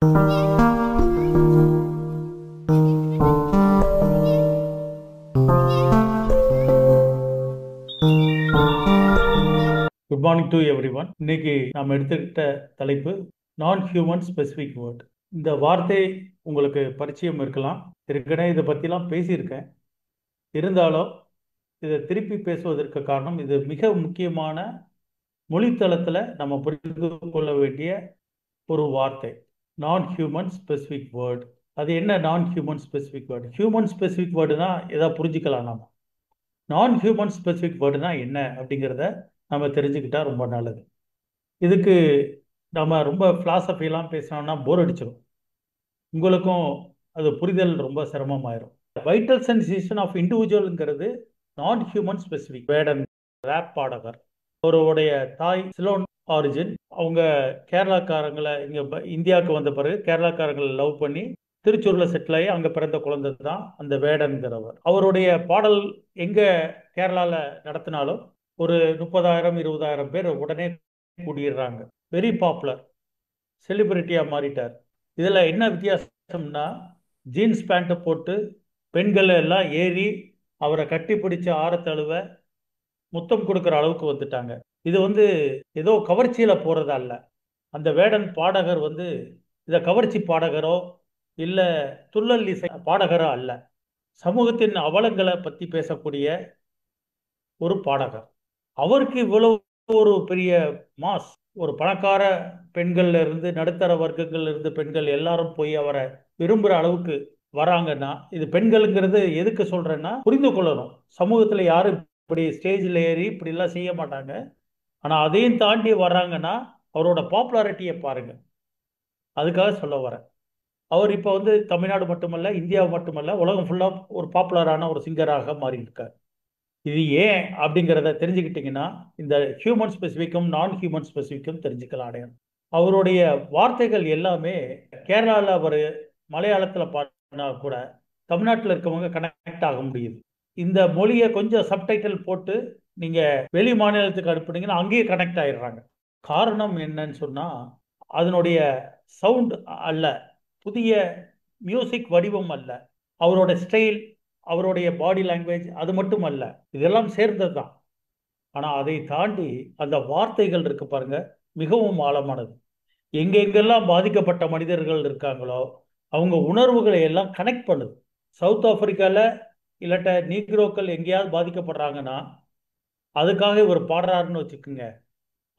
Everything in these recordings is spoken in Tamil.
Good morning to every one. இன்னைக்கு நாம் எடுத்துக்கிட்ட தலைப்பு நான் ஹியூமன் ஸ்பெசிஃபிக் வேர்ட். இந்த வார்த்தை உங்களுக்கு பரிச்சயம் இருக்கலாம். ஏற்கனவே இதை பற்றிலாம் பேசியிருக்கேன். இருந்தாலும் இதை திருப்பி பேசுவதற்கு காரணம், இது மிக முக்கியமான மொழித்தளத்தில் நம்ம புரிந்து கொள்ள வேண்டிய ஒரு வார்த்தை. நான் ஹியூமன் ஸ்பெசிஃபிக் வேர்ட். அது என்ன non human specific word? Human specific வேர்டுனா எதாவது புரிஞ்சுக்கலாம் நாம. நான் ஹியூமன் ஸ்பெசிஃபிக் வேர்டுனா என்ன அப்படிங்கிறத நம்ம தெரிஞ்சுக்கிட்டா ரொம்ப நல்லது. இதுக்கு நம்ம ரொம்ப ஃபிலாசபிலாம் பேசினோம்னா போர் அடிச்சிடும். உங்களுக்கும் அது புரிதல் ரொம்ப சிரமமாயிரும். வைட்டல் சென்சேஷன் ஆஃப் இண்டிவிஜுவல்ங்கிறது நான் ஹியூமன் ஸ்பெசிஃபிக். வேடன் ரேப் பாடகர், அவருடைய தாய் சிலோன் ஆரிஜின். அவங்க கேரளாக்காரங்களை இங்கே இந்தியாவுக்கு வந்த பிறகு கேரளாக்காரங்களை லவ் பண்ணி திருச்சூரில் செட்டில் ஆகி அங்கே பிறந்த குழந்தை தான் அந்த வேடன்கிறவர். அவருடைய பாடல் எங்கே கேரளாவில் நடத்தினாலும் ஒரு 30,000 20,000 பேர் உடனே கூடிடுறாங்க. Very popular, செலிபிரிட்டியாக மாறிட்டார். இதில் என்ன வித்தியாசம்னா, ஜீன்ஸ் பேண்ட்டை போட்டு பெண்கள் எல்லாம் ஏறி அவரை கட்டி பிடிச்ச ஆரத்தழுவ முத்தம் கொடுக்குற அளவுக்கு வந்துட்டாங்க. இது ஏதோ கவர்ச்சியில் போகிறதா அல்ல. அந்த வேடன் பாடகர் இதை கவர்ச்சி பாடகரோ இல்லை துள்ளல் இசை பாடகரோ அல்ல. சமூகத்தின் அவலங்களை பற்றி பேசக்கூடிய ஒரு பாடகர். அவருக்கு இவ்வளவு ஒரு பெரிய மாஸ், ஒரு பணக்கார பெண்கள்ல இருந்து நடுத்தர வர்க்கங்கள்ல இருந்து பெண்கள் எல்லாரும் போய் அவரை விரும்புகிற அளவுக்கு வராங்கன்னா, இது பெண்களுங்கிறது எதுக்கு சொல்றேன்னா புரிந்து கொள்ளணும். சமூகத்தில் யாரும் இப்படி ஸ்டேஜில் ஏறி இப்படிலாம் செய்ய மாட்டாங்க. ஆனால் அதையும் தாண்டி வர்றாங்கன்னா அவரோட பாப்புலாரிட்டியை பாருங்க. அதுக்காக சொல்ல வரேன். அவர் இப்போ தமிழ்நாடு மட்டுமல்ல, இந்தியா மட்டுமல்ல, உலகம் ஃபுல்லாக ஒரு பாப்புலரான ஒரு சிங்கராக மாறி இருக்கார். இது ஏன் அப்படிங்கிறத தெரிஞ்சுக்கிட்டிங்கன்னா இந்த ஹியூமன் ஸ்பெசிஃபிக்கும் நான் ஹியூமன் ஸ்பெசிஃபிக்கும் தெரிஞ்சுக்கலாம் அடையாளம். அவருடைய வார்த்தைகள் எல்லாமே கேரளாவில் அவர் மலையாளத்தில் பாடினா கூட தமிழ்நாட்டில் இருக்கவங்க கனெக்ட் ஆக முடியுது. இந்த மொழியை கொஞ்சம் சப்டைட்டில் போட்டு நீங்கள் வெளி மாநிலத்துக்கு அனுப்புனீங்கன்னா அங்கேயே கனெக்ட் ஆயிடுறாங்க. காரணம் என்னன்னு சொன்னால், அதனுடைய சவுண்ட் அல்ல, புதிய மியூசிக் வடிவம் அல்ல, அவரோட ஸ்டைல், அவருடைய பாடி லாங்குவேஜ், அது மட்டும் அல்ல, இதெல்லாம் சேர்ந்தது தான். ஆனால் அதை தாண்டி அந்த வார்த்தைகள் இருக்கு பாருங்க, மிகவும் ஆழமானது. எங்கெங்கெல்லாம் பாதிக்கப்பட்ட மனிதர்கள் இருக்காங்களோ அவங்க உணர்வுகளை எல்லாம் கனெக்ட் பண்ணுது. சவுத் ஆப்பிரிக்காவில் இல்லாட்ட நீக்ரோக்கள் எங்கேயாவது பாதிக்கப்படுறாங்கன்னா அதுக்காக இவர் பாடுறாருன்னு வச்சுக்கோங்க,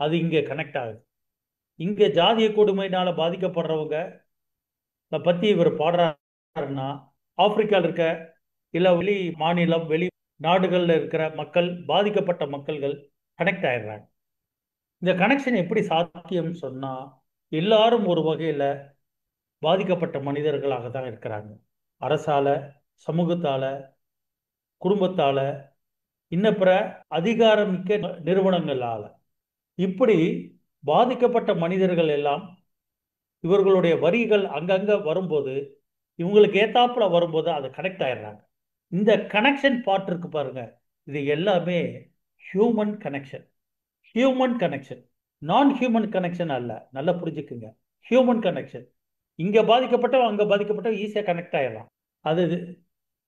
அது இங்கே கனெக்ட் ஆகுது. இங்கே ஜாதிய கொடுமையினால பாதிக்கப்படுறவங்க பற்றி இவர் பாடுறாருன்னா ஆப்பிரிக்காவில் இருக்க இல்லை வெளி மாநிலம் வெளி நாடுகளில் இருக்கிற மக்கள், பாதிக்கப்பட்ட மக்கள்கள் கனெக்ட் ஆயிடுறாங்க. இந்த கனெக்ஷன் எப்படி சாத்தியம்னு சொன்னால், எல்லாரும் ஒரு வகையில் பாதிக்கப்பட்ட மனிதர்களாக தான் இருக்கிறாங்க. அரசால, சமூகத்தால, குடும்பத்தால, இன்னப்பிற அதிகாரமிக்க நிறுவனங்களால, இப்படி பாதிக்கப்பட்ட மனிதர்கள் எல்லாம் இவர்களுடைய வரிகள் அங்கங்கே வரும்போது, இவங்களுக்கு ஏத்தாப்புல வரும்போது அதை கனெக்ட் ஆயிடுறாங்க. இந்த கனெக்ஷன் பார்ட் இருக்கு பாருங்க, இது எல்லாமே ஹியூமன் கனெக்ஷன். ஹியூமன் கனெக்ஷன், நான் ஹியூமன் கனெக்ஷன் அல்ல. நல்லா புரிஞ்சுக்குங்க, ஹியூமன் கனெக்ஷன். இங்கே பாதிக்கப்பட்டவன் அங்கே பாதிக்கப்பட்டவன் ஈஸியாக கனெக்ட் ஆயிடலாம். அது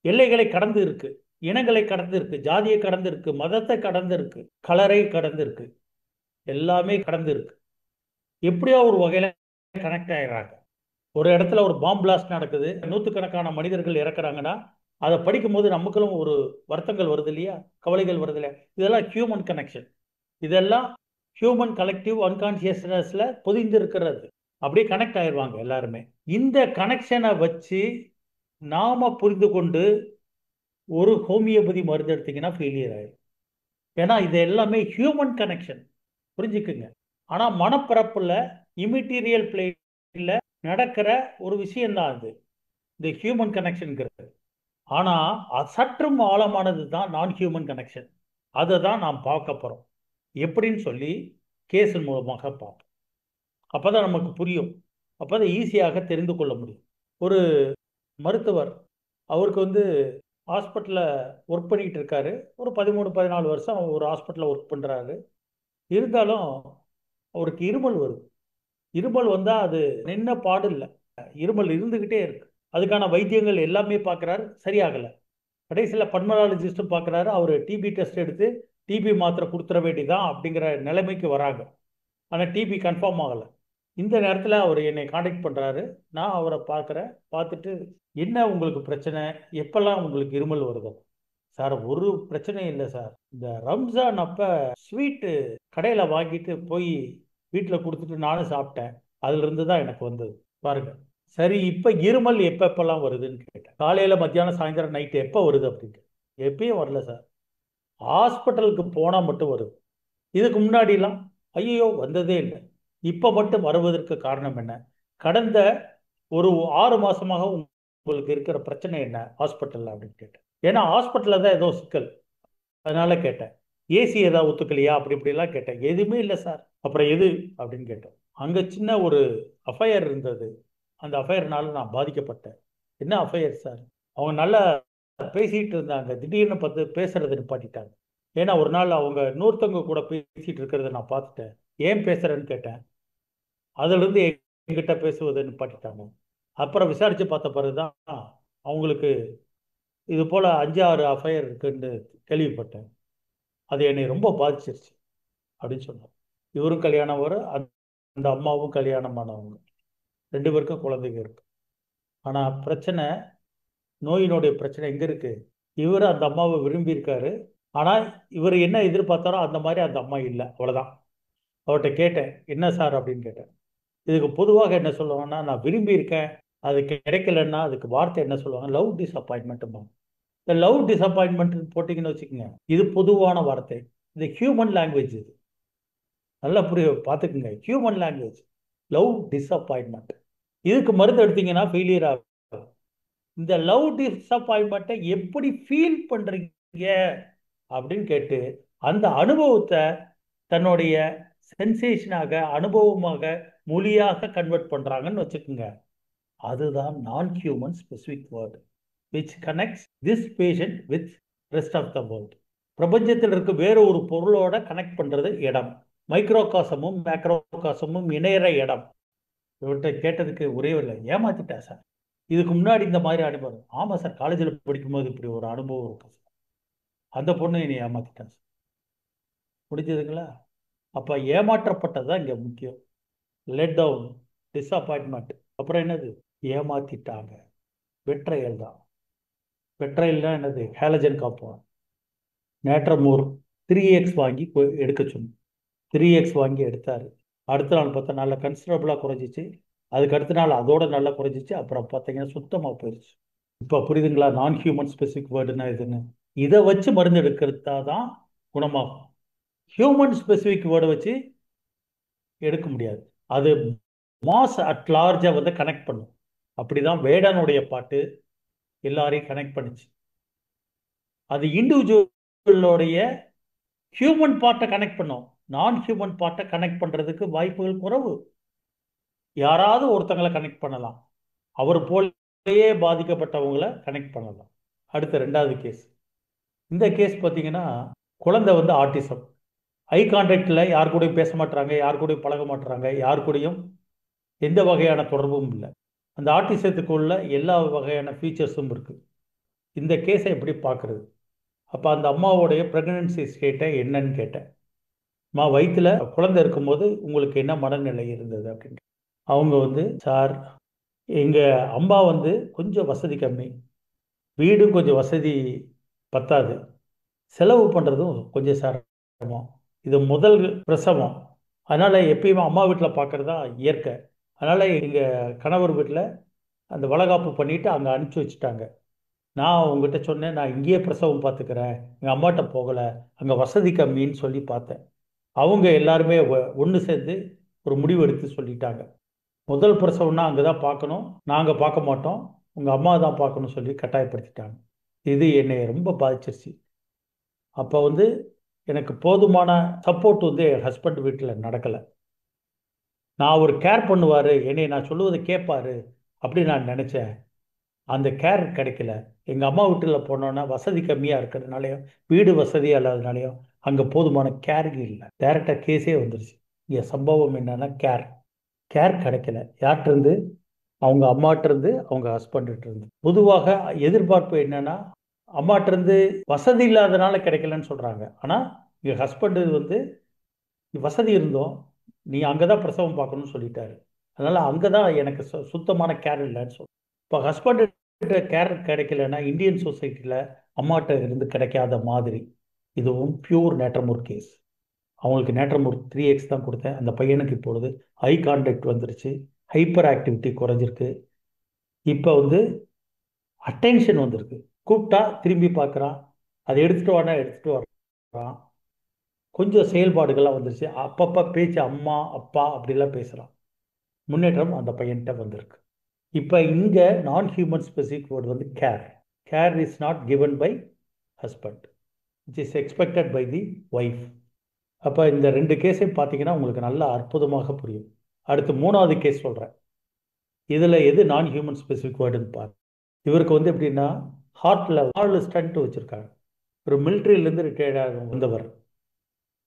எல்லைகளை கடந்து இருக்கு, இனங்களை கடந்து இருக்கு, ஜாதியை கடந்து இருக்கு, மதத்தை கடந்து இருக்கு, கலரை கடந்து இருக்கு, எல்லாமே கடந்து இருக்கு. எப்படியோ ஒரு வகையில் கனெக்ட் ஆயிடுறாங்க. ஒரு இடத்துல ஒரு பாம்பு பிளாஸ்ட் நடக்குது, நூற்றுக்கணக்கான மனிதர்கள் இறக்குறாங்கன்னா அதை படிக்கும்போது நமக்குள்ளும் ஒரு வருத்தங்கள் வருது இல்லையா, கவலைகள் வருது இல்லையா. இதெல்லாம் ஹியூமன் கனெக்ஷன். இதெல்லாம் ஹியூமன் கலெக்டிவ் அன்கான்சியஸ்னஸ்ல பொதிந்து இருக்கிறது. அப்படியே கனெக்ட் ஆயிடுவாங்க எல்லாருமே. இந்த கனெக்ஷனை வச்சு நாம புரிந்து கொண்டு ஒரு ஹோமியோபதி மருந்து எடுத்தீங்கன்னா ஃபெயிலியர் ஆயிடும். ஏன்னா இது எல்லாமே ஹியூமன் கனெக்ஷன், புரிஞ்சுக்குங்க. ஆனால் மனப்பரப்புல இமிட்டீரியல் பிளேன்ல நடக்கிற ஒரு விஷயம்தான் அது, இந்த ஹியூமன் கனெக்ஷன்ங்கிறது. ஆனால் சற்றும் ஆழமானது தான் நான் ஹியூமன் கனெக்ஷன். அதை தான் நாம் பார்க்க போகிறோம். எப்படின்னு சொல்லி கேஸின் மூலமாக பார்ப்போம். அப்போ தான் நமக்கு புரியும், அப்போ தான் ஈஸியாக தெரிந்து கொள்ள முடியும். ஒரு மருத்துவர், அவருக்கு ஹாஸ்பிட்டலில் ஒர்க் பண்ணிக்கிட்டு இருக்காரு. ஒரு 13-14 வருஷம் ஒரு ஹாஸ்பிட்டலில் ஒர்க் பண்ணுறாரு. இருந்தாலும் அவருக்கு இருமல் வருது. இருமல் வந்தால் அது நின்ன பாடு இல்லை, இருமல் இருந்துக்கிட்டே இருக்கு. அதுக்கான வைத்தியங்கள் எல்லாமே பார்க்குறாரு, சரியாகலை. கடைசியில் பல்மனாலஜிஸ்ட்டும் பார்க்குறாரு, அவர் டிபி டெஸ்ட் எடுத்து டிபி மாத்திரை கொடுத்துட வேண்டியதான் அப்படிங்கிற நிலைமைக்கு வராங்க. ஆனால் டிபி கன்ஃபார்ம் ஆகலை. இந்த நேரத்தில் அவர் என்னை காண்டாக்ட் பண்ணுறாரு. நான் அவரை பார்க்குறேன். பார்த்துட்டு, என்ன உங்களுக்கு பிரச்சனை, எப்பெல்லாம் உங்களுக்கு இருமல் வருது? சார், ஒரு பிரச்சனையும் இல்லை சார். இந்த ரம்ஜான் அப்போ ஸ்வீட்டு கடையில் வாங்கிட்டு போய் வீட்டில் கொடுத்துட்டு நானும் சாப்பிட்டேன். அதுலேருந்து தான் எனக்கு வந்தது பாருங்க. சரி, இப்போ இருமல் எப்பெல்லாம் வருதுன்னு கேட்டேன். காலையில், மத்தியானம், சாயந்தரம், நைட்டு எப்போ வருது அப்படின்ட்டு. எப்பயும் வரல சார். ஹாஸ்பிட்டலுக்கு போனால் மட்டும் வருது. இதுக்கு முன்னாடிலாம் ஐயோ வந்ததே இல்லை. இப்போ மட்டும் வருவதற்கு காரணம் என்ன? கடந்த ஒரு 6 மாசமாக உங்களுக்கு இருக்கிற பிரச்சனை என்ன ஹாஸ்பிட்டலில் அப்படின்னு கேட்டேன். ஏன்னா ஹாஸ்பிட்டலில் தான் ஏதோ சிக்கல், அதனால கேட்டேன். ஏசி ஏதாவது ஒத்துக்கலையா அப்படி இப்படிலாம் கேட்டேன். எதுவுமே இல்லை சார். அப்புறம் எது அப்படின்னு கேட்டேன். அங்கே சின்ன ஒரு அஃபையர் இருந்தது. அந்த அஃபையர்னால நான் பாதிக்கப்பட்டேன். என்ன அஃபையர் சார்? அவங்க நல்லா பேசிட்டு இருந்தாங்க, திடீர்னு பார்த்து பேசுறதை நிப்பாட்டிட்டாங்க. ஏன்னா ஒரு நாள் அவங்க இன்னொருத்தவங்க கூட பேசிட்டு இருக்கிறத நான் பார்த்துட்டேன். ஏன் பேசுறேன்னு கேட்டேன். அதுலேருந்து என்கிட்ட பேசுவதை நிப்பாட்டிட்டாங்க. அப்புறம் விசாரித்து பார்த்த பிறகுதான் அவங்களுக்கு இது போல் 5-6 அஃபையர் இருக்குன்னு கேள்விப்பட்டேன். அது என்னை ரொம்ப பாதிச்சிருச்சு அப்படின்னு சொன்னார். இவரும் கல்யாணம் வர, அந்த அம்மாவும் கல்யாணமானவங்க, 2 பேருக்கும் குழந்தைங்க இருக்கு. ஆனால் பிரச்சனை, நோயினுடைய பிரச்சனை எங்கே இருக்கு? இவர் அந்த அம்மாவை விரும்பி இருக்காரு. ஆனால் இவர் என்ன எதிர்பார்த்தாரோ அந்த மாதிரி அந்த அம்மா இல்லை, அவ்வளோதான். அவர்கிட்ட கேட்டேன், என்ன சார் அப்படின்னு கேட்டேன். இதுக்கு பொதுவாக என்ன சொல்லுவாங்கன்னா, நான் விரும்பி இருக்கேன், அது கிடைக்கலன்னா அதுக்கு வார்த்தை என்ன சொல்லுவாங்க? லவ் டிஸ்அப்பாயின்மெண்ட்டுமா. இந்த லவ் டிஸ்அப்பாயின்மெண்ட் போட்டிங்கன்னு வச்சுக்கோங்க, இது பொதுவான வார்த்தை. இது ஹியூமன் லாங்குவேஜ். இது நல்லா பார்த்துக்குங்க. Human language, love disappointment. இதுக்கு மருந்து எடுத்தீங்கன்னா ஃபெயிலியர் ஆகும். இந்த லவ் டிஸ்அப்பாயின்மெண்ட்டை எப்படி ஃபீல் பண்ணுறீங்க அப்படின்னு கேட்டு அந்த அனுபவத்தை தன்னுடைய சென்சேஷனாக, அனுபவமாக, மொழியாக கன்வெர்ட் பண்ணுறாங்கன்னு வச்சுக்கோங்க. அதுதான் நான் human specific word which connects this patient with rest of the world. பிரபஞ்சத்தில் இருக்க வேற ஒரு பொருளோட கனெக்ட் பண்றது இடம். மைக்ரோகாசமும் மேக்ரோகாசமும் இணையற இடம். இவர்கிட்ட கேட்டதுக்கு ஒரே இல்லை, ஏமாத்திட்டா சார். இதுக்கு முன்னாடி இந்த மாதிரி அனுபவம்? ஆமாம் சார், காலேஜில் படிக்கும்போது இப்படி ஒரு அனுபவம் இருக்கு சார். அந்த பொண்ணு என்னை ஏமாத்திட்டான் சார். முடிஞ்சதுங்களா? அப்போ ஏமாற்றப்பட்டது தான் இங்கே முக்கியம். Let down, disappointment. அப்புறம் என்னது? ஏமாத்திட்டாங்க. பெட்ரையல் தான். பெட்ரையல்னா என்னது? Halogen compound. நேற்றமூர் 3x வாங்கி எடுக்க சொன்னோம். 3x வாங்கி எடுத்தார். அடுத்த நாள் பார்த்தா நல்லா கன்சிடரபுளாக குறைஞ்சிச்சு. அதுக்கு அடுத்த நாள் அதோட நல்லா குறைஞ்சிச்சு. அப்புறம் பார்த்தீங்கன்னா சுத்தமாக போயிடுச்சு. இப்போ புரியுதுங்களா நான் ஹியூமன் ஸ்பெசிஃபிக் வேர்டுன்னா எதுன்னு? இதை வச்சு மருந்து எடுக்கிறதா தான் குணமாகும். ஹியூமன் ஸ்பெசிஃபிக் வேர்டை வச்சு எடுக்க முடியாது. அது மாஸ் அட் லார்ஜை வந்து கனெக்ட் பண்ணும். அப்படிதான் வேடனுடைய பாட்டு எல்லாரையும் கனெக்ட் பண்ணுச்சு. அது இண்டிவிஜுவலோடைய ஹியூமன் பார்ட்டை கனெக்ட் பண்ணும். நான் ஹியூமன் பார்ட்டை கனெக்ட் பண்ணுறதுக்கு வாய்ப்புகள் குறைவு. யாராவது ஒருத்தங்களை கனெக்ட் பண்ணலாம், அவர் போலயே பாதிக்கப்பட்டவங்களை கனெக்ட் பண்ணலாம். அடுத்த 2வது கேஸ். இந்த கேஸ் பார்த்தீங்கன்னா, குழந்தை வந்து ஆட்டிசம். ஐ கான்டாக்டில் யார் கூடயும் பேச மாட்டுறாங்க, யார் கூடயும் பழக மாட்டுறாங்க, யார் கூடயும் எந்த வகையான தொடர்பும் இல்லை. அந்த ஆட்டிசத்துக்குள்ள எல்லா வகையான ஃபீச்சர்ஸும் இருக்குது. இந்த கேஸை எப்படி பார்க்குறது? அப்போ அந்த அம்மாவோடைய ப்ரெக்னன்சி ஸ்டேட்டை என்னன்னு கேட்டேன். அம்மா, வயிற்றில் குழந்தை இருக்கும்போது உங்களுக்கு என்ன மனநிலை இருந்தது அப்படின்னு. அவங்க வந்து, சார், எங்கள் அம்மா வந்து கொஞ்சம் வசதி கம்மி, வீடும் கொஞ்சம் வசதி பத்தாது, செலவு பண்ணுறதும் கொஞ்சம் சிரமம், இது முதல் பிரசவம், அதனால் எப்பயுமே அம்மா வீட்டில் பார்க்குறது தான் இயற்கை. அதனால் எங்கள் கணவர் வீட்டில் அந்த வளகாப்பு பண்ணிவிட்டு அங்கே அனுப்பிச்சி வச்சுட்டாங்க. நான் உங்ககிட்ட சொன்னேன், நான் இங்கேயே பிரசவம் பார்த்துக்கிறேன், எங்கள் அம்மாட்ட போகலை, அங்கே வசதி கம்மின்னு சொல்லி பார்த்தேன். அவங்க எல்லாருமே ஒன்று சேர்ந்து ஒரு முடிவு எடுத்து சொல்லிட்டாங்க, முதல் பிரசவம்னா அங்கே தான் பார்க்கணும், நாங்கள் பார்க்க மாட்டோம், உங்கள் அம்மா தான் பார்க்கணும்னு சொல்லி கட்டாயப்படுத்திட்டாங்க. இது என்னை ரொம்ப பாதிச்சிருச்சு. அப்போ வந்து எனக்கு போதுமான சப்போர்ட் வந்து என் ஹஸ்பண்ட் வீட்டில் நடக்கலை. நான் அவர் கேர் பண்ணுவார், என்னை நான் சொல்லுவதை கேட்பார் அப்படின்னு நான் நினச்சேன். அந்த கேர் கிடைக்கல. எங்கள் அம்மா வீட்டில் போனோன்னா வசதி கம்மியாக இருக்கிறதுனாலையும் வீடு வசதியாக இல்லாததுனாலையும் அங்கே போதுமான கேர் இல்லை. டேரெக்டாக கேஸே வந்துருச்சு. இங்கே சம்பவம் என்னன்னா கேர் கிடைக்கல. யார்கிட்டருந்து? அவங்க அம்மாட்ட இருந்து அவங்க ஹஸ்பண்ட்கிட்ட இருந்து. பொதுவாக எதிர்பார்ப்பு என்னன்னா, அம்மாட்ட இருந்து வசதி இல்லாதனால கிடைக்கலன்னு சொல்றாங்க. ஆனா எங்க ஹஸ்பண்ட் வந்து வசதி இருந்தோம், நீ அங்கதான் பிரசவம் பார்க்கணும்னு சொல்லிட்டாரு. அதனால அங்கதான் எனக்கு சுத்தமான கேர் இல்லைன்னு சொல்றேன். இப்போ ஹஸ்பண்ட் கேர் கிடைக்கலன்னா இந்தியன் சொசைட்டில அம்மாட்ட இருந்து கிடைக்காத மாதிரி. இதுவும் பியூர் நேட்ரமூர் கேஸ். அவங்களுக்கு நேட்ரமூர் 3x தான் கொடுத்தேன். அந்த பையனுக்கு இப்பொழுது ஐ கான்டாக்ட் வந்துருச்சு, ஹைப்பர் ஆக்டிவிட்டி குறைஞ்சிருக்கு. இப்போ வந்து அட்டென்ஷன் வந்திருக்கு. கூப்பிட்டா திரும்பி பார்க்குறான், அதை எடுத்துட்டு வானா எடுத்துட்டு வர்றான். கொஞ்சம் செயல்பாடுகள்லாம் வந்துருச்சு. அப்பப்போ பேச்சு அம்மா அப்பா அப்படிலாம் பேசுகிறான். முன்னேற்றம் அந்த பையன்கிட்ட வந்திருக்கு. இப்போ இங்கே நான் ஹியூமன் ஸ்பெசிஃபிக் வேர்டு வந்து care. Care is not given by husband, it is expected by the wife. அப்போ இந்த ரெண்டு கேஸையும் பார்த்தீங்கன்னா உங்களுக்கு நல்லா அற்புதமாக புரியும். அடுத்து மூணாவது கேஸ் சொல்கிறேன். இதில் எது நான் ஹியூமன் ஸ்பெசிஃபிக் வேர்டுன்னு பாரு. இவருக்கு வந்து எப்படின்னா ஹார்ட்டில் 4 ஸ்டண்ட் வச்சுருக்காங்க. ஒரு மிலிட்ரியிலேருந்து ரிட்டையர்ட் ஆக வந்தவர்.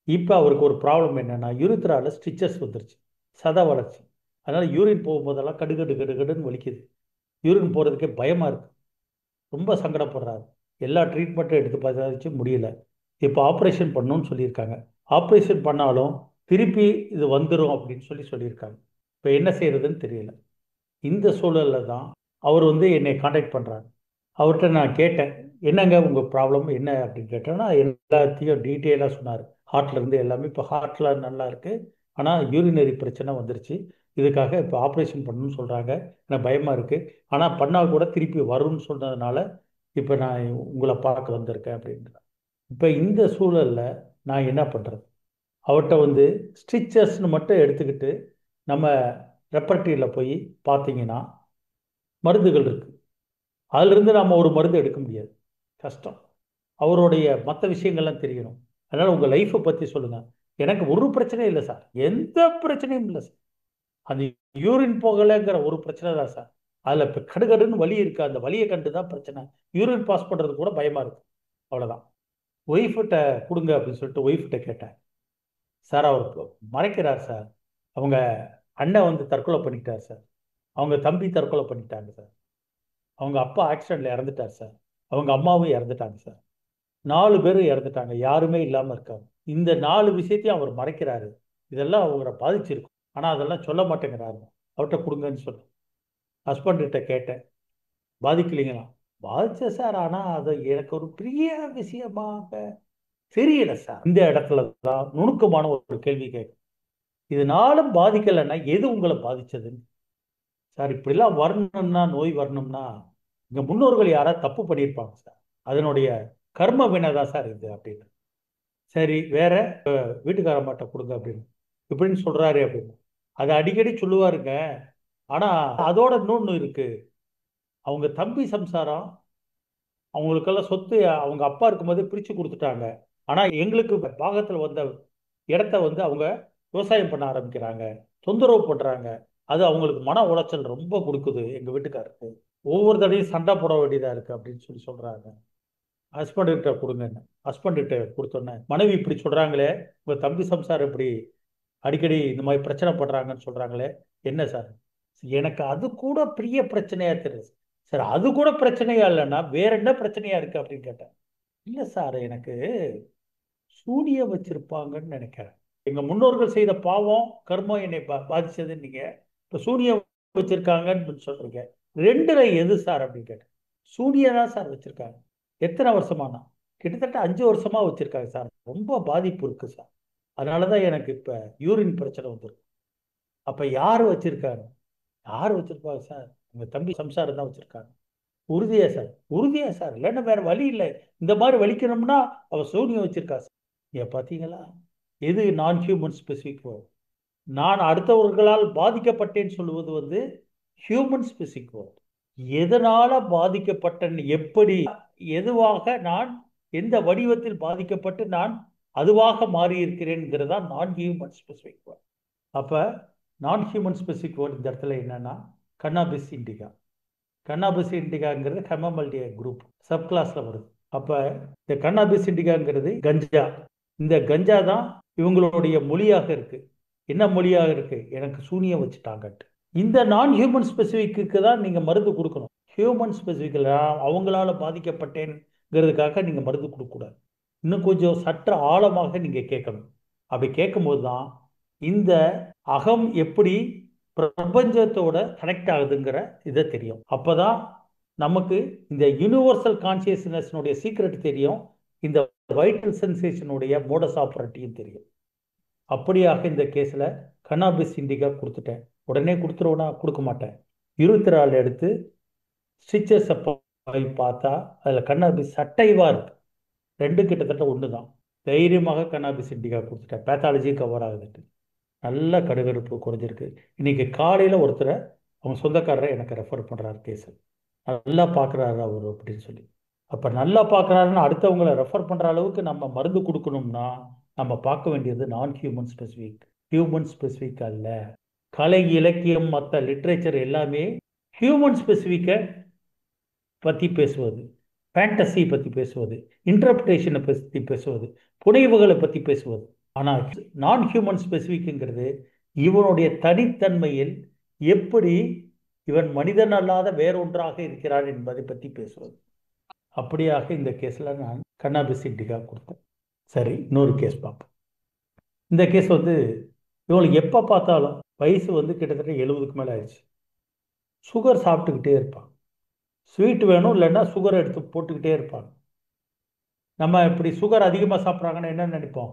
இப்போ அவருக்கு ஒரு ப்ராப்ளம் என்னென்னா யூரித்ரால ஸ்டிச்சஸ் வந்துருச்சு, சத வளர்ச்சி. அதனால் யூரின் போகும்போதெல்லாம் கடுகடு கடுகடுன்னு வலிக்குது. யூரின் போகிறதுக்கே பயமாக இருக்குது. ரொம்ப சங்கடப்படுறாரு. எல்லா ட்ரீட்மெண்ட்டும் எடுத்து பார்த்தாச்சு முடியல. இப்போ ஆப்ரேஷன் பண்ணணும்னு சொல்லியிருக்காங்க. ஆப்ரேஷன் பண்ணாலும் திருப்பி இது வந்துடும் அப்படின்னு சொல்லியிருக்காங்க. இப்போ என்ன செய்யறதுன்னு தெரியல. இந்த சூழலில் தான் அவர் வந்து என்னை காண்டாக்ட் பண்ணுறாங்க. அவர்கிட்ட நான் கேட்டேன், என்னங்க உங்கள் ப்ராப்ளம் என்ன அப்படின்னு கேட்டேன்னா எல்லாத்தையும் டீட்டெயிலாக சொன்னார். ஹார்ட்லேருந்து எல்லாமே. இப்போ ஹார்ட்டில் நல்லா இருக்குது, ஆனால் யூரினரி பிரச்சனை வந்துருச்சு. இதுக்காக இப்போ ஆப்ரேஷன் பண்ணணும்னு சொல்கிறாங்க. எனக்கு பயமாக இருக்குது, ஆனால் பண்ணால் கூட திருப்பி வரும்னு சொன்னதுனால இப்போ நான் உங்களை பார்க்க வந்திருக்கேன் அப்படின்ற. இப்போ இந்த சூழலில் நான் என்ன பண்ணுறது? அவர்கிட்ட வந்து ஸ்டிச்சஸ்ன்னு மட்டும் எடுத்துக்கிட்டு நம்ம ரெப்பர்ட்டரியில் போய் பார்த்தீங்கன்னா மருந்துகள் இருக்குது. அதிலிருந்து நம்ம ஒரு மருந்து எடுக்க முடியாது, கஷ்டம். அவருடைய மற்ற விஷயங்கள்லாம் தெரியணும். அதனால் உங்கள் லைஃப்பை பற்றி சொல்லுங்கள். எனக்கு ஒரு பிரச்சனையும் இல்லை சார், எந்த பிரச்சனையும் இல்லை சார். அந்த யூரின் போகலைங்கிற ஒரு பிரச்சனை தான் சார். அதில் இப்போ கடுகடுன்னு வலி இருக்குது, அந்த வலியை கண்டு தான் பிரச்சனை. யூரின் பாஸ் பண்ணுறது கூட பயமாக இருக்குது, அவ்வளோதான். ஒய்ஃப்கிட்ட கொடுங்க அப்படின்னு சொல்லிட்டு ஒய்ஃப்கிட்ட கேட்டேன். சார் அவர் மறைக்கிறார் சார். அவங்க அண்ணன் வந்து தற்கொலை பண்ணிக்கிட்டார் சார், அவங்க தம்பி தற்கொலை பண்ணிட்டாங்க சார், அவங்க அப்பா ஆக்சிடெண்ட்டில் இறந்துட்டார் சார், அவங்க அம்மாவும் இறந்துட்டாங்க சார், 4 பேரும் இறந்துட்டாங்க, யாருமே இல்லாமல் இருக்காங்க. இந்த 4 விஷயத்தையும் அவர் மறைக்கிறாரு. இதெல்லாம் அவரை பாதிச்சிருக்கும், ஆனால் அதெல்லாம் சொல்ல மாட்டேங்கிறாரு. அவர்கிட்ட கொடுங்கன்னு சொன்னேன். ஹஸ்பண்ட்கிட்ட கேட்டேன், பாதிக்கலைங்களா? பாதிச்ச சார், ஆனால் அது எனக்கு ஒரு பெரிய விஷயமாக தெரியல சார். இந்த இடத்துல தான் நுணுக்கமான ஒரு கேள்வி கேட்கும். இதனாலும் பாதிக்கலைன்னா எது உங்களை பாதிச்சதுன்னு. சார் இப்படிலாம் வரணும்னா, நோய் வரணும்னா இங்க முன்னோர்கள் யாராவது தப்பு பண்ணியிருப்பாங்க சார், அதனுடைய கர்ம வினை தான் சார் இது அப்படின்னு. சரி வேற வீட்டுக்காரம்மாட்ட கொடுங்க அப்படின்னு இப்படின்னு சொல்றாரு அப்படின்னு. அதை அடிக்கடி சொல்லுவாருங்க. ஆனா அதோட இன்னொன்று இருக்கு. அவங்க தம்பி சம்சாரம், அவங்களுக்கெல்லாம் சொத்து அவங்க அப்பா இருக்கும்போதே பிரிச்சு கொடுத்துட்டாங்க. ஆனா எங்களுக்கு பாகத்துல வந்த இடத்த வந்து அவங்க விவசாயம் பண்ண ஆரம்பிக்கிறாங்க, தொந்தரவு பண்றாங்க. அது அவங்களுக்கு மன உளைச்சல் ரொம்ப கொடுக்குது எங்க வீட்டுக்காருக்கு. ஒவ்வொரு தடையும் சண்டை போட வேண்டியதா இருக்கு அப்படின்னு சொல்றாங்க. ஹஸ்பண்ட் கிட்ட கொடுங்கன்னு ஹஸ்பண்ட் கிட்ட கொடுத்தோன்னே மனைவி இப்படி சொல்றாங்களே, உங்க தம்பி சம்சாரம் இப்படி அடிக்கடி இந்த மாதிரி பிரச்சனை பண்றாங்கன்னு சொல்றாங்களே, என்ன சார்? எனக்கு அது கூட பெரிய பிரச்சனையா தெரியுது சார். அது கூட பிரச்சனையா இல்லைன்னா வேற என்ன பிரச்சனையா இருக்கு அப்படின்னு கேட்டேன். இல்லை சார், எனக்கு சூனியம் வச்சிருப்பாங்கன்னு நினைக்கிறேன். எங்க முன்னோர்கள் செய்த பாவம் கர்மம் என்னை பாதிச்சதுன்னு நீங்க இப்ப சூனியம் வச்சிருக்காங்கன்னு சொல்றீங்க. ரெண்டுல எது சார் அப்படின்னு கேட்டேன். சூனியம் தான் சார் வச்சிருக்காங்க. எத்தனை வருஷமானா? கிட்டத்தட்ட 5 வருஷமா வச்சிருக்காங்க சார். ரொம்ப பாதிப்பு இருக்கு சார். அதனாலதான் எனக்கு இப்ப யூரின் பிரச்சனை வந்துருக்கு. அப்ப யார் வச்சிருக்காங்க? யார் வச்சிருப்பாங்க சார்? உங்க தம்பி சம்சாரம் தான் வச்சிருக்காங்க. உறுதியா சார்? உறுதியா சார், இல்லைன்னா வேற வழி இல்லை. இந்த மாதிரி வலிக்கணும்னா அவ சூனியம் வச்சிருக்கா சார். ஏன் பார்த்தீங்களா? எது நான் ஹியூமன் ஸ்பெசிஃபிக் வேர்ட். நான் அடுத்தவர்களால் பாதிக்கப்பட்டேன்னு சொல்லுவது வந்து ஹியூமன் ஸ்பெசிஃபிக் வேர்ட். எதனால பாதிக்கப்பட்டேன், எப்படி, எதுவாக நான் எந்த வடிவத்தில் பாதிக்கப்பட்டு நான் அதுவாக மாறி இருக்கிறேன்ங்கிறதா நான் ஹியூமன் ஸ்பெசிஃபிக் வேர்ட். அப்ப நான் ஹியூமன் ஸ்பெசிஃபிக் வேர்ட் இந்த இடத்துல என்னன்னா கன்னாபிஸ் இண்டிகா. கன்னாபிஸ் இண்டிகாங்கிறது ஹெமமல்டியா குரூப் சப் கிளாஸ்ல வருது. அப்ப இந்த கன்னாபிஸ் இண்டிகாங்கிறது கஞ்சா. இந்த கஞ்சா தான் இவங்களுடைய மொழியாக இருக்கு. என்ன மொழியாக இருக்கு? எனக்கு சூனியம் வச்சுட்டாங்க. இந்த நான் ஹியூமன் ஸ்பெசிஃபிக்கு தான் நீங்கள் மருந்து கொடுக்கணும். ஹியூமன் ஸ்பெசிஃபிக்கில் அவங்களால பாதிக்கப்பட்டேங்கிறதுக்காக நீங்கள் மருந்து கொடுக்கக்கூடாது. இன்னும் கொஞ்சம் சற்று ஆழமாக நீங்கள் கேட்கணும். அப்படி கேட்கும்போது தான் இந்த அகம் எப்படி பிரபஞ்சத்தோட கனெக்ட் ஆகுதுங்கிற இதை தெரியும். அப்போதான் நமக்கு இந்த யூனிவர்சல் கான்சியஸ்னஸ்னுடைய சீக்ரெட் தெரியும். இந்த வைட்டல் சென்சேஷனுடைய மோடஸ் ஆப்பரேட்டியும் தெரியும். அப்படியாக இந்த கேஸில் கன்னாபிஸ் இண்டிகா கொடுத்துட்டேன். உடனே கொடுத்துருவோன்னா கொடுக்க மாட்டேன். 24 எடுத்து ஸ்டிச்சஸை போய் பார்த்தா அதில் கன்னாபிஸ் சட்டைவாக இருக்கு. ரெண்டும் கிட்டத்தட்ட ஒன்று தான். தைரியமாக கன்னாபிஸ் இண்டிகா கொடுத்துட்டேன். பேத்தாலஜி கவர் ஆகுதுட்டு நல்ல கடுகடுப்பு குறைஞ்சிருக்கு. இன்னைக்கு காலையில் ஒருத்தரை அவங்க சொந்தக்காரரை எனக்கு ரெஃபர் பண்ணுறாரு கேஸு. நல்லா பார்க்குறாரு அவர் அப்படின்னு சொல்லி. அப்போ நல்லா பார்க்குறாருன்னு அடுத்தவங்களை ரெஃபர் பண்ணுற அளவுக்கு நம்ம மருந்து கொடுக்கணும்னா நம்ம பார்க்க வேண்டியது நான் ஹியூமன் ஸ்பெசிஃபிக், ஹியூமன் ஸ்பெசிஃபிக் அல்ல. கலை இலக்கியம் மற்ற லிட்ரேச்சர் எல்லாமே ஹியூமன் ஸ்பெசிஃபிக்கை பற்றி பேசுவது, ஃபேண்டசி பற்றி பேசுவது, இன்டர்பிரேஷனை பற்றி பேசுவது, புனைவுகளை பற்றி பேசுவது. ஆனால் நான் ஹியூமன் ஸ்பெசிஃபிக்குங்கிறது இவனுடைய தனித்தன்மையில் எப்படி இவன் மனிதன் அல்லாத வேறொன்றாக இருக்கிறான் என்பதை பற்றி பேசுவது. அப்படியாக இந்த கேஸில் நான் கன்னாபிஸ் இண்டிகா கொடுத்தேன். சரி, இன்னொரு கேஸ் பார்ப்போம். இந்த கேஸ் இவங்களுக்கு எப்போ பார்த்தாலும் வயசு கிட்டத்தட்ட 70க்கு மேலே ஆயிடுச்சு. சுகர் சாப்பிட்டுக்கிட்டே இருப்பாங்க. ஸ்வீட் வேணும், இல்லைன்னா சுகர் எடுத்து போட்டுக்கிட்டே இருப்பாங்க. நம்ம இப்படி சுகர் அதிகமாக சாப்பிட்றாங்கன்னு என்ன நினைப்போம்?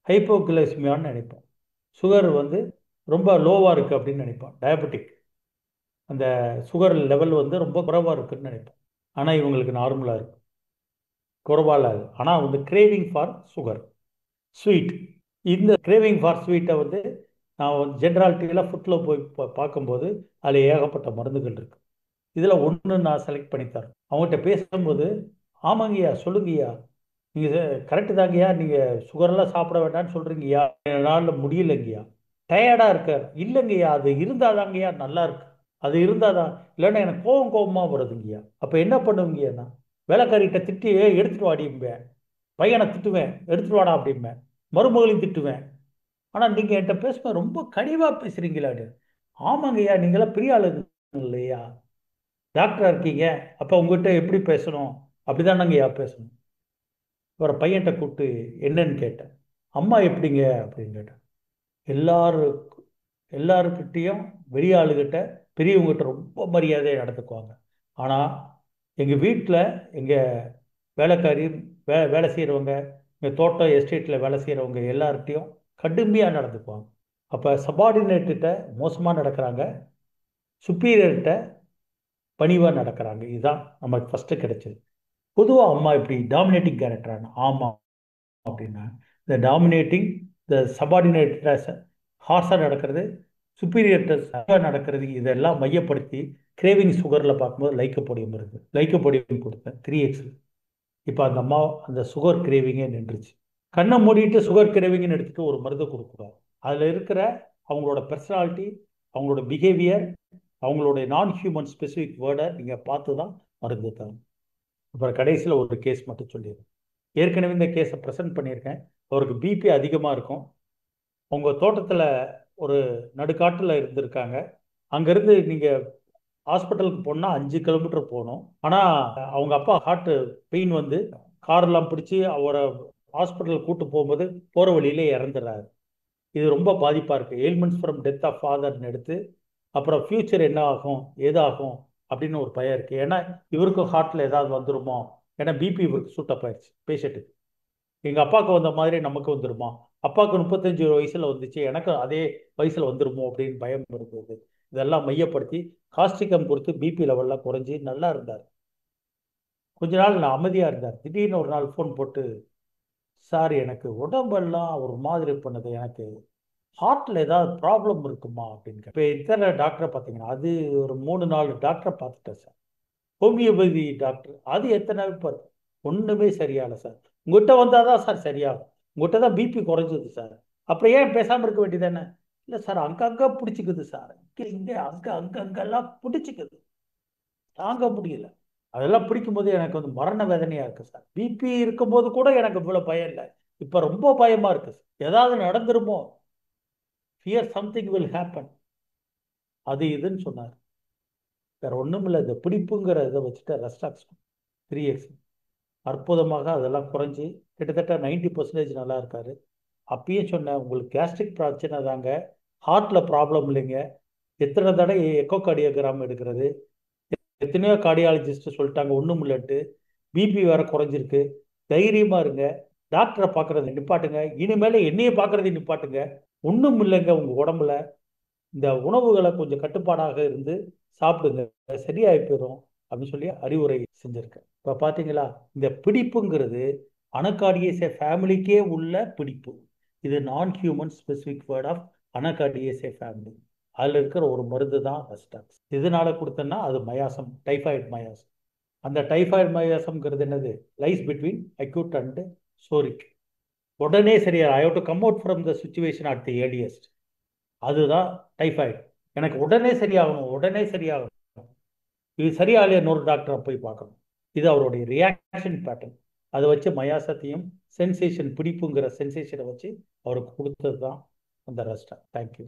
ஹைப்போகிளைசிமியான்னு நினைப்போம். சுகர் ரொம்ப லோவாக இருக்குது அப்படின்னு நினைப்போம். டயபெட்டிக் அந்த சுகர் லெவல் ரொம்ப குறைவாக இருக்குன்னு நினைப்போம். ஆனால் இவங்களுக்கு நார்மலாக இருக்கு, குறைவாக இல்லாது. ஆனால் கிரேவிங் ஃபார் சுகர், ஸ்வீட். இந்த கிரேவிங் ஃபார் ஸ்வீட்டை நான் ஜென்ராலிட்டியில் ஃபுட்டில் போய் பார்க்கும்போது அதில் ஏகப்பட்ட மருந்துகள் இருக்குது. இதில் ஒன்று நான் செலக்ட் பண்ணி தரேன். அவங்ககிட்ட பேசும்போது, ஆமாங்கய்யா சொல்லுங்கய்யா, நீங்கள் கரெக்டு தாங்கய்யா, நீங்கள் சுகரெல்லாம் சாப்பிட வேண்டாம்னு சொல்கிறீங்கய்யா, என்னால் முடியலைங்கய்யா, டயர்டாக இருக்கார். இல்லைங்கய்யா, அது இருந்தால் தாங்கய்யா நல்லா இருக்கு, அது இருந்தால் தான், இல்லைன்னா எனக்கு கோபமாக வருதுங்கய்யா. அப்போ என்ன பண்ணுவீங்கய்யா? வேலைக்காரிகிட்ட திட்டி எடுத்துகிட்டு வாடிம்பேன், பையனை திட்டுவேன், எடுத்துகிட்டு வாடா அப்படிம்பேன், மருமகளையும் திட்டுவேன். ஆனால் நீங்கள் என்கிட்ட பேசுவேன் ரொம்ப கனிவாக பேசுகிறீங்களாடு. ஆமாங்கய்யா, நீங்களாம் பெரிய ஆளு இல்லையா, டாக்டராக இருக்கீங்க, அப்போ உங்கள்கிட்ட எப்படி பேசணும், அப்படிதானங்கய்யா பேசணும். ஒரு பையன்கிட்ட கூப்பிட்டு என்னன்னு கேட்டேன். அம்மா எப்படிங்க அப்படின்னு கேட்டேன். எல்லாருக்கிட்டேயும் வெளிய ஆளுகிட்ட பெரியவங்ககிட்ட ரொம்ப மரியாதையை நடந்துக்குவாங்க. ஆனால் எங்கள் வீட்டில் எங்கள் வேலைக்காரி, வேலை செய்கிறவங்க, எங்கள் தோட்டம் எஸ்டேட்டில் வேலை செய்கிறவங்க எல்லார்கிட்டையும் கடுமையாக நடந்துக்குவாங்க. அப்போ சபார்டினேட்டுகிட்ட மோசமாக நடக்கிறாங்க, சுப்பீரியர்கிட்ட பணிவாக நடக்கிறாங்க. இதுதான் நமக்கு ஃபஸ்ட்டு கிடைச்சது. பொதுவாக அம்மா இப்படி டாமினேட்டிங் கேரக்டரான ஆமாம் அப்படின்னா, இந்த டாமினேட்டிங், இந்த சபார்டினேட் ஹார்ஸாக நடக்கிறது, சுப்பீரியர்கிட்ட நடக்கிறது, இதெல்லாம் மையப்படுத்தி கிரேவிங் சுகரில் பார்க்கும்போது லைக்கோபோடியம் இருக்குது. லைக்கோபோடியம் கொடுத்தேன் 3x. இப்போ அந்த அம்மா அந்த சுகர் கிரேவிங்கே நின்றுச்சு. கண்ணை மூடிட்டு சுகர் கிரேவிங்னு எடுத்துகிட்டு ஒரு மருந்து கொடுக்குறாரு. அதில் இருக்கிற அவங்களோட பர்சனாலிட்டி, அவங்களோட பிஹேவியர், அவங்களுடைய நான் ஹியூமன் ஸ்பெசிஃபிக் வேர்டை நீங்கள் பார்த்து தான் மருந்து தரணும். அப்புறம் கடைசியில் ஒரு கேஸ் மட்டும் சொல்லிடுறேன். ஏற்கனவே இந்த கேஸை ப்ரெசென்ட் பண்ணியிருக்கேன். அவருக்கு பிபி அதிகமாக இருக்கும். உங்கள் தோட்டத்தில் ஒரு நடுக்காட்டில் இருந்திருக்காங்க. அங்கேருந்து நீங்கள் ஹாஸ்பிட்டலுக்கு போனால் 5 கிலோமீட்டர் போகணும். ஆனால் அவங்க அப்பா ஹார்ட்டு பெயின் காரெல்லாம் பிடிச்சி அவரை ஹாஸ்பிட்டலுக்கு கூட்டு போகும்போது போகிற வழியிலே இறந்துடுறாரு. இது ரொம்ப பாதிப்பாக இருக்குது. எயில்மெண்ட்ஸ் ஃப்ரம் டெத் ஆஃப் ஃபாதர்னு எடுத்து அப்புறம் ஃப்யூச்சர் என்ன ஆகும் ஏதாகும் அப்படின்னு ஒரு பயம் இருக்குது. ஏன்னா இவருக்கும் ஹார்ட்டில் ஏதாவது வந்துருமோ, ஏன்னா பிபி இவருக்கு சூட்டப் ஆயிடுச்சு பேஷண்ட்டுக்கு. எங்கள் அப்பாவுக்கு வந்த மாதிரி நமக்கு வந்துருமா, அப்பாவுக்கு 35 வயசில் வந்துச்சு, எனக்கு அதே வயசில் வந்துருமோ அப்படின்னு பயம் இருந்தது. இதெல்லாம் மையப்படுத்தி காஸ்டிகம் கொடுத்து பிபி லெவல்லாம் குறைஞ்சி நல்லா இருந்தார். கொஞ்ச நாள் நான் அமைதியாக இருந்தார். திடீர்னு ஒரு நாள் ஃபோன் போட்டு, சார் எனக்கு உடம்பெல்லாம் ஒரு மாதிரி பண்ணுது, எனக்கு ஹார்ட்டில் ஏதாவது ப்ராப்ளம் இருக்குமா அப்படின்னு. இப்போ இத்தனை டாக்டரை பார்த்தீங்கன்னா அது ஒரு 3-4 டாக்டரை பார்த்துட்டேன் சார். ஹோமியோபதி டாக்டர் அது எத்தனை பேர், ஒன்றுமே சரியாகல சார். உங்கள்கிட்ட வந்தால் தான் சார் சரியாகும், உங்கள்கிட்ட தான் பிபி குறைஞ்சது சார். அப்புறம் ஏன் பேசாமல் இருக்க வேண்டியதானே? இல்லை சார், அங்கங்கே பிடிச்சிக்குது சார், இங்கே அங்கெல்லாம் பிடிச்சிக்குது, தாங்க முடியல. அதெல்லாம் பிடிக்கும்போது எனக்கு மரண வேதனையாக இருக்குது சார். பிபி இருக்கும்போது கூட எனக்கு இவ்வளோ பயம் இல்லை, இப்போ ரொம்ப பயமாக இருக்குது சார். ஏதாவது நடந்துருமோ, ஃபியர் சம்திங் வில் ஹேப்பன். அது இதுன்னு சொன்னார். வேற ஒன்றும் இல்லை, இந்த பிடிப்புங்கிற இதை வச்சுட்டு ரெஸ்டாக்ஸ் 3x அற்புதமாக அதெல்லாம் குறைஞ்சி கிட்டத்தட்ட 90% நல்லா இருக்காரு. அப்பயே சொன்னேன், உங்களுக்கு கேஸ்ட்ரிக் பிரச்சனை தாங்க, ஹார்ட்டில் ப்ராப்ளம் இல்லைங்க. எத்தனை தடவை எக்கோ கார்டியோகிராம் எடுக்கிறது, எத்தனையோ கார்டியாலஜிஸ்ட் சொல்லிட்டாங்க ஒன்றும் இல்லைன்ட்டு. பிபி வேற குறைஞ்சிருக்கு. தைரியமா இருங்க, டாக்டரை பார்க்கறத நிப்பாட்டுங்க, இனிமேல என்னைய பார்க்கறதை நிப்பாட்டுங்க. ஒன்றும் இல்லைங்க உங்க உடம்புல. இந்த உணவுகளை கொஞ்சம் கட்டுப்பாடாக இருந்து சாப்பிடுங்க, சரியாகி போயிடும் அப்படின்னு சொல்லி அறிவுரை செஞ்சிருக்கேன். இப்போ பார்த்தீங்களா, இந்த பிடிப்புங்கிறது அனகார்டியேசே ஃபேமிலிக்கே உள்ள பிடிப்பு. இது non human specific word of Anacardiaceae family. அதில் இருக்கிற ஒரு மருந்து தான் ரெஸ்டாக்ஸ். இதனால கொடுத்தோன்னா அது மயாசம், டைஃபாய்டு மயாசம். அந்த டைஃபாய்டு மயாசம்ங்கிறது என்னது, lies between acute and psoric. உடனே சரியா I have to come out from the situation at the earliest. அதுதான் டைஃபாய்டு. எனக்கு உடனே சரியாகணும், உடனே சரியாகணும். இது சரியாகலையே, இன்னொரு டாக்டரை போய் பார்க்கணும். இது அவருடைய ரியாக்ஷன் பேட்டர்ன். அதை வச்சு மயாசத்தையும் சென்சேஷன், பிடிப்புங்கிற சென்சேஷனை வச்சு அவருக்கு கொடுத்தது தான் அந்த ரெஸ்டாக்ஸ். தேங்க்யூ.